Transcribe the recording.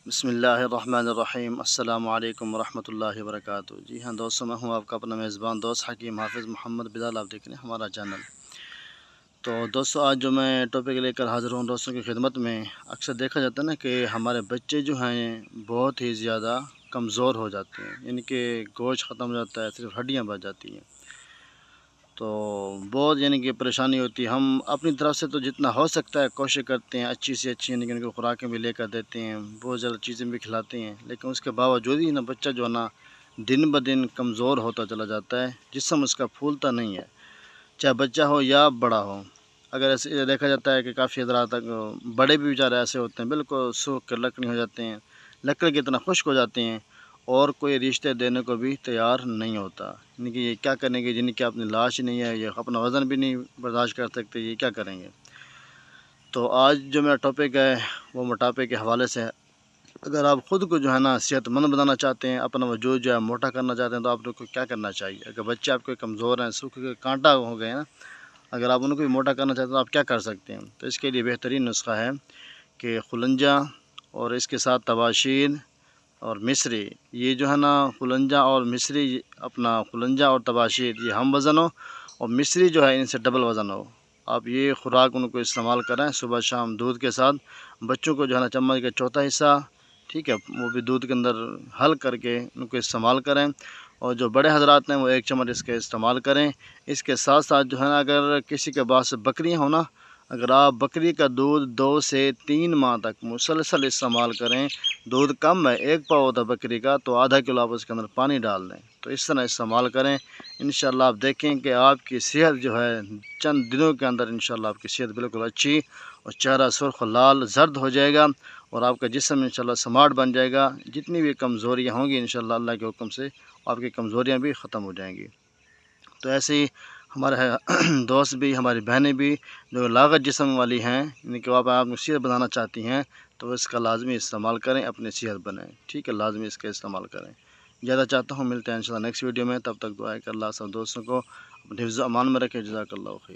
بسم اللہ الرحمن الرحیم۔ السلام علیکم ورحمۃ اللہ وبرکاتہ۔ جی ہاں دوستوں، میں ہوں آپ کا اپنا میزبان دوست حکیم حافظ محمد بلال۔ آپ دیکھ رہے ہیں ہمارا چینل۔ تو دوستوں، آج جو میں ٹاپک لے کر حاضر ہوں دوستوں کی خدمت میں، اکثر دیکھا جاتا ہے نا کہ ہمارے بچے جو ہیں بہت ہی زیادہ کمزور ہو جاتے ہیں، یعنی کہ گوشت ختم ہو جاتا ہے، صرف ہڈیاں بچ جاتی ہیں۔ تو بہت یعنی کہ پریشانی ہوتی ہے۔ ہم اپنی طرف سے تو جتنا ہو سکتا ہے کوشش کرتے ہیں، اچھی سے اچھی یعنی کہ ان کو خوراکیں بھی لے کر دیتے ہیں، بہت زیادہ چیزیں بھی کھلاتے ہیں، لیکن اس کے باوجود ہی نا بچہ جو ہے نا دن بدن کمزور ہوتا چلا جاتا ہے، جسم اس کا پھولتا نہیں ہے، چاہے بچہ ہو یا بڑا ہو۔ اگر ایسے دیکھا جاتا ہے کہ کافی حضرات تک بڑے بھی بیچارے ایسے ہوتے ہیں بالکل سوکھ کر لکڑی ہو جاتے ہیں، لکڑی کی طرح خشک ہو جاتے ہیں، اور کوئی رشتے دینے کو بھی تیار نہیں ہوتا، یعنی کہ یہ کیا کریں گے جن کی اپنی لاش نہیں ہے، یہ اپنا وزن بھی نہیں برداشت کر سکتے، یہ کیا کریں گے۔ تو آج جو میرا ٹاپک ہے وہ موٹاپے کے حوالے سے ہے۔ اگر آپ خود کو جو ہے نا صحت مند بنانا چاہتے ہیں، اپنا وجود جو ہے موٹا کرنا چاہتے ہیں، تو آپ لوگ کو کیا کرنا چاہیے۔ اگر بچے آپ کے کمزور ہیں، سوکھ کے کانٹا ہو گئے ہیں نا، اگر آپ ان کو بھی موٹا کرنا چاہتے ہیں تو آپ کیا کر سکتے ہیں۔ تو اس کے لیے بہترین نسخہ ہے کہ خلنجہ اور اس کے ساتھ تباشیر اور مصری، یہ جو ہے نا خلنجہ اور مصری، اپنا خلنجہ اور تباشیر یہ ہم وزن ہو، اور مصری جو ہے ان سے ڈبل وزن ہو، آپ یہ خوراک ان کو استعمال کریں صبح شام دودھ کے ساتھ۔ بچوں کو جو ہے نا چمچ کا چوتھا حصہ، ٹھیک ہے، وہ بھی دودھ کے اندر حل کر کے ان کو استعمال کریں، اور جو بڑے حضرات ہیں وہ 1 چمچ اس کے استعمال کریں۔ اس کے ساتھ ساتھ جو ہے نا اگر کسی کے پاس بکریاں ہوں نا، اگر آپ بکری کا دودھ 2 سے 3 ماہ تک مسلسل استعمال کریں، دودھ کم ہے، 1 پاؤ ہوتا ہے بکری کا، تو آدھا کلو آپ اس کے اندر پانی ڈال دیں، تو اس طرح استعمال کریں۔ انشاءاللہ آپ دیکھیں کہ آپ کی صحت جو ہے چند دنوں کے اندر انشاءاللہ آپ کی صحت بالکل اچھی، اور چہرہ سرخ لال زرد ہو جائے گا، اور آپ کا جسم انشاءاللہ سمارٹ بن جائے گا۔ جتنی بھی کمزوریاں ہوں گی انشاءاللہ اللہ کے حکم سے آپ کی کمزوریاں بھی ختم ہو جائیں گی۔ تو ایسے ہی ہمارے دوست بھی، ہماری بہنیں بھی جو لاغت جسم والی ہیں، یعنی کہ آپ صحت بنانا چاہتی ہیں، تو اس کا لازمی استعمال کریں، اپنی صحت بنائیں، ٹھیک ہے، لازمی اس کا استعمال کریں۔ زیادہ چاہتا ہوں، ملتے ہیں انشاءاللہ نیکسٹ ویڈیو میں، تب تک دعائیں کہ اللہ سب دوستوں کو اپنے حفظ و امان میں رکھے۔ جزاک اللہ خیر۔